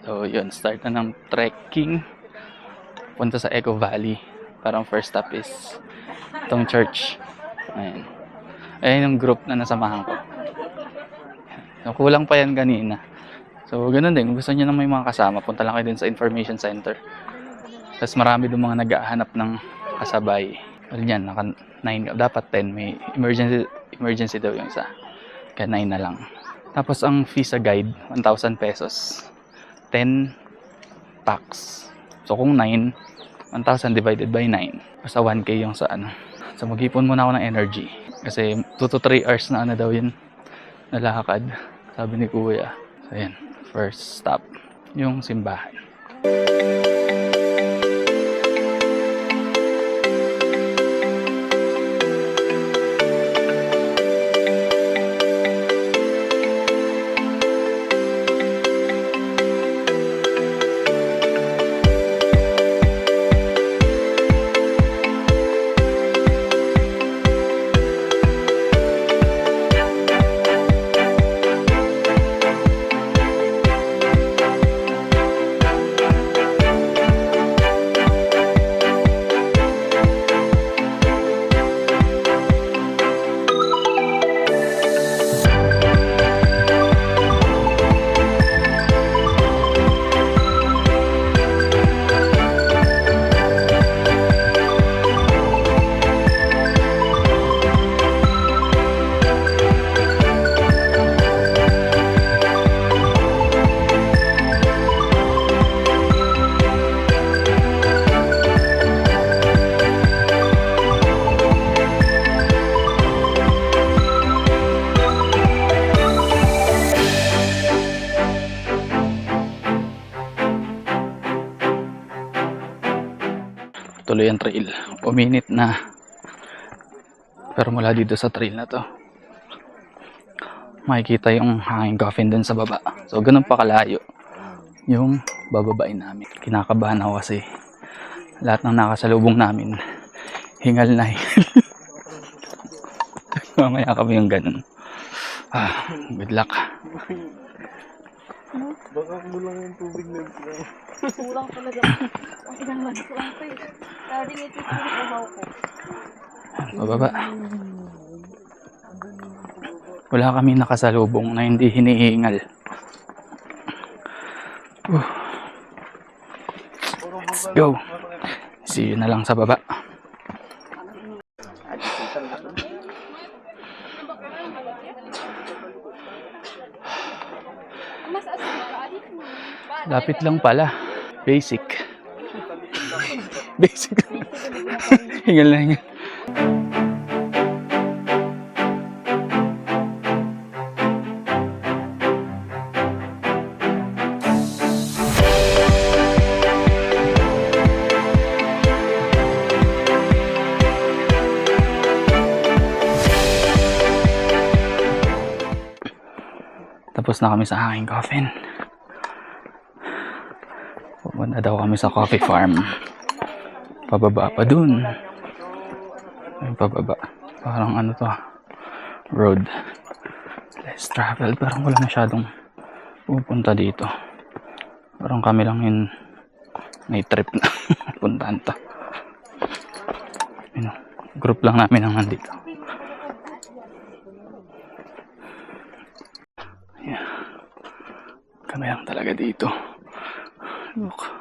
So yun, start na ng trekking punta sa Eco Valley. Parang first stop is itong church. Ayan. Ayan yung group na nasamahan ko. So, kulang pa yan kanina. So ganun din, kung gusto nyo na may mga kasama, punta lang kayo din sa information center. Tapos marami doon mga nag-ahanap ng kasabay. Well yan, naka 9, dapat 10. May emergency daw yung isa. Kaya 9 na lang. Tapos ang fee sa guide, 1,000 pesos. 10 packs. So kung 9, 1,000 divided by 9. Basta 1K yung sa ano. So mag-ipon muna ako ng energy. Kasi 2 to 3 hours na ano daw yun. Nalakad. Sabi ni Kuya. So yan, first stop. Yung simbahan. Tuloy ang trail. Uminit na. Pero mula dito sa trail na to, makikita yung hanging coffin dun sa baba. So ganun pa kalayo yung bababain namin. Kinakabahan ako kasi lahat ng nakasalubong namin hingal na hingal. Mamaya kami yung ganun. Good luck. Baka kulang yung tubig na ito. Kulang talaga. Ang inang kulang pa eh. Sabi nga ito yung uhaw ko. Pababa. Wala kami nakasalubong na hindi hinihingal. Let's go. See you na lang sa baba. Lapit lang pala. Basic. Basic. Hingal na hingal. Tapos na kami sa hanging coffin. Pupunta daw kami sa coffee farm. Pababa pa dun. Ay, pababa. Parang ano to, road. Less travel. Parang wala masyadong pupunta dito. Parang kami lang yung may trip na puntahan to. Yun, group lang namin ang nandito. Yeah. Kami lang talaga dito. Look.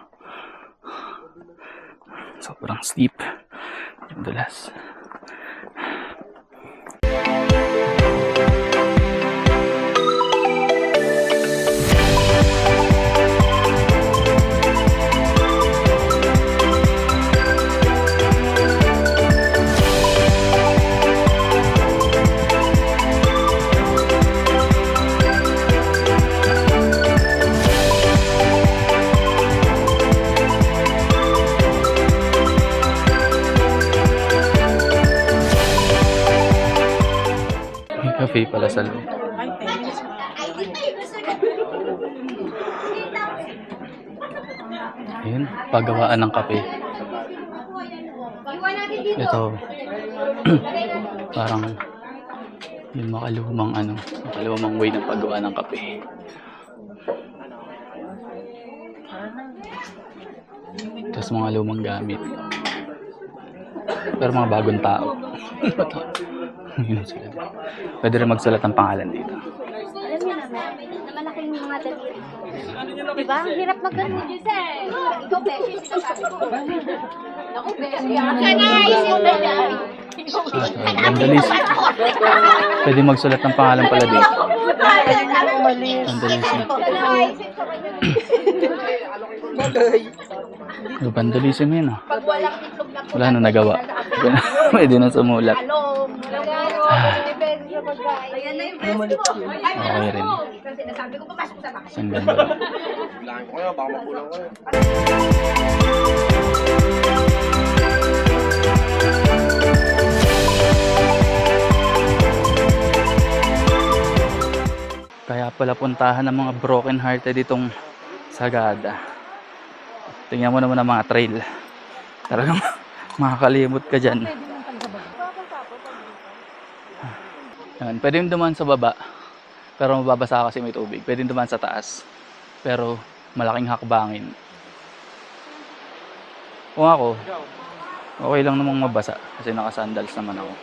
Sobrang steep. Yung dulas. Cafe pala sa loob. Ayun, paggawaan ng kape. Ito, parang yung makalumang way ng paggawa ng kape. Tapos mga lumang gamit. Pero mga bagong tao. Yun sila. Pwede rin magsulat ng pangalan dito. Alam niyo naman, na malaking mga daliri. Diba? Ang hirap mag-ano. Ikaw, Beshi, sinasabi ko. Ako, Beshi. Vandalism. Pwede magsulat ng pangalan pala dito. Vandalism. Vandalism yun ah. Wala na nagawa. Pwede na sumulat. Okay rin. Isang ganda. Bilangan ko kayo, baka makulang kayo. Kaya pala puntahan ng mga broken hearted itong Sagada. Tingnan mo naman ang mga trail. Talagang makakalimot ka dyan. Yan. Pwede yung dumaan sa baba, pero mababasa kasi may tubig. Pwede yung dumaan sa taas, pero malaking hakbangin. Kung ako, okay lang namang mabasa kasi naka-sandals naman ako.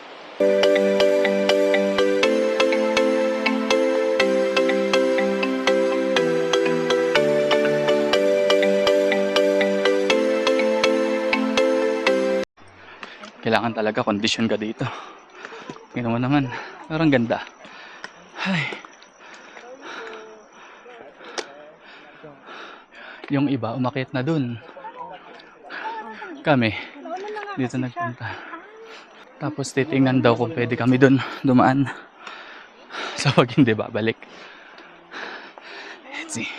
Kailangan talaga kondisyon ka dito. Tingnan mo naman, parang ganda. Ay. Yung iba umakyat na dun. Kami dito nagpunta. Tapos titingnan daw kung pwede kami dun dumaan. So wag hindi babalik. Let's see.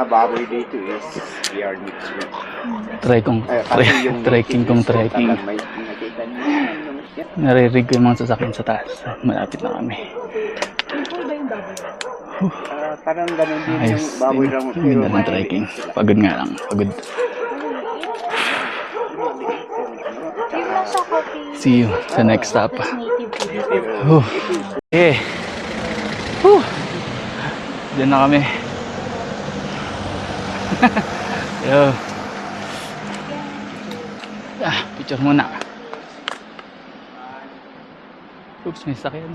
Baboy dito is yard mix with. Try kong trekking kong trekking. Naririnig ko yung mga sasakyan sa taas. Malapit na kami. Parang ganun din yung Ayos baboy din. lang. Ang ganda ng trekking. Pagod nga lang. Pagod. See you sa next stop. Eh. Diyan na kami. Yo. Picture muna. Oops, may sakyan.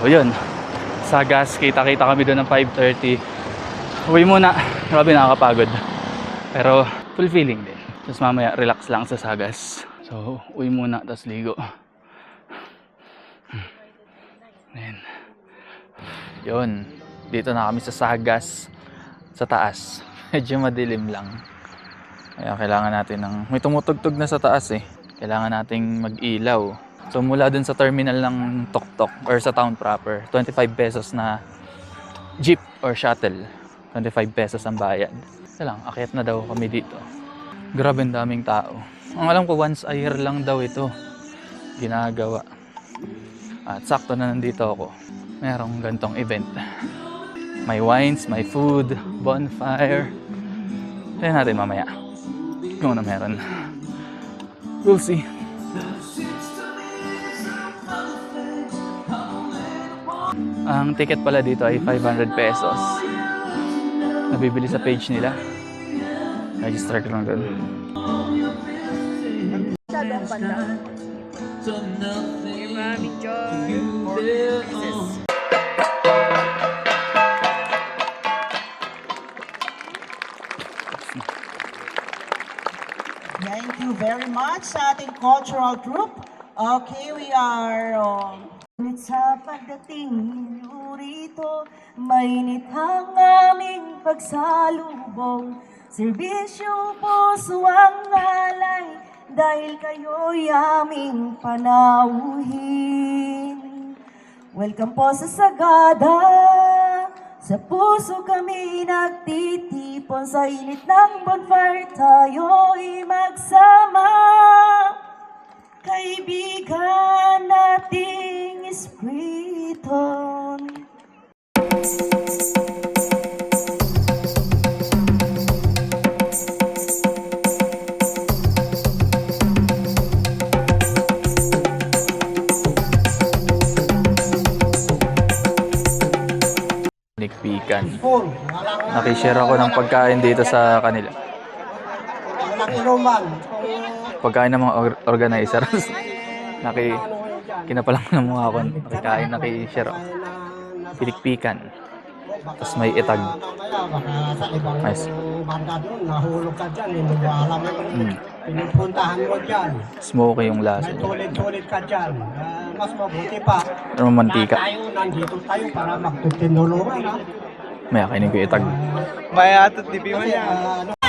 So yun, Sagas, kita-kita kami doon ng 5:30. Uwi muna. Grabe, nakakapagod. Pero fulfilling din. Tapos mamaya relax lang sa Sagas. So uwi muna, tapos ligo. Ayan. Yun, dito na kami sa Sagas. Sa taas. Medyo madilim lang. Kaya kailangan natin ng... May tumutugtog na sa taas eh. Kailangan nating mag-ilaw. So mula dun sa terminal ng Tok-Tok or sa town proper, 25 pesos na jeep or shuttle. 25 pesos ang bayad. Isa lang, akyat na daw kami dito. Grabe ang daming tao. Ang alam ko, once a year lang daw ito ginagawa. At sakto na nandito ako. Merong gantong event. May wines, may food, bonfire. Tignan natin mamaya kung ano meron. We'll see. Ang ticket pala dito ay 500 pesos. Nabibili sa page nila. Register ko lang doon. Thank you very much sa ating cultural group. Okay, we are Ngunit sa pagdating ninyo rito, mainit ang aming pagsalubong. Serbisyo, puso ang alay, dahil kayo'y aming panauhin. Welcome po sa Sagada, sa puso kami nagtitipon, sa init ng bonfire tayo'y magsama. Kaibigan nating espiriton. Nikpikan. Nakishare ako ng pagkain dito sa kanila. Walang inuman. Pagkain ng mga organizers. Kinapalang ng mga ako. Nakikain, nakishare ako. Pinikpikan. Tapos may itag. Baka sa ibang Nice. banda doon, nahulog ka dyan, hindi mo alam mo Mm. pinupuntahan mo dyan. Smoky yung lasa. May tulit-tulit ka dyan. Mas mabuti pa. Pero mantika. Tayo, nandito tayo para magtutinulungan. May kainin ko yung itag. Kasi, ano,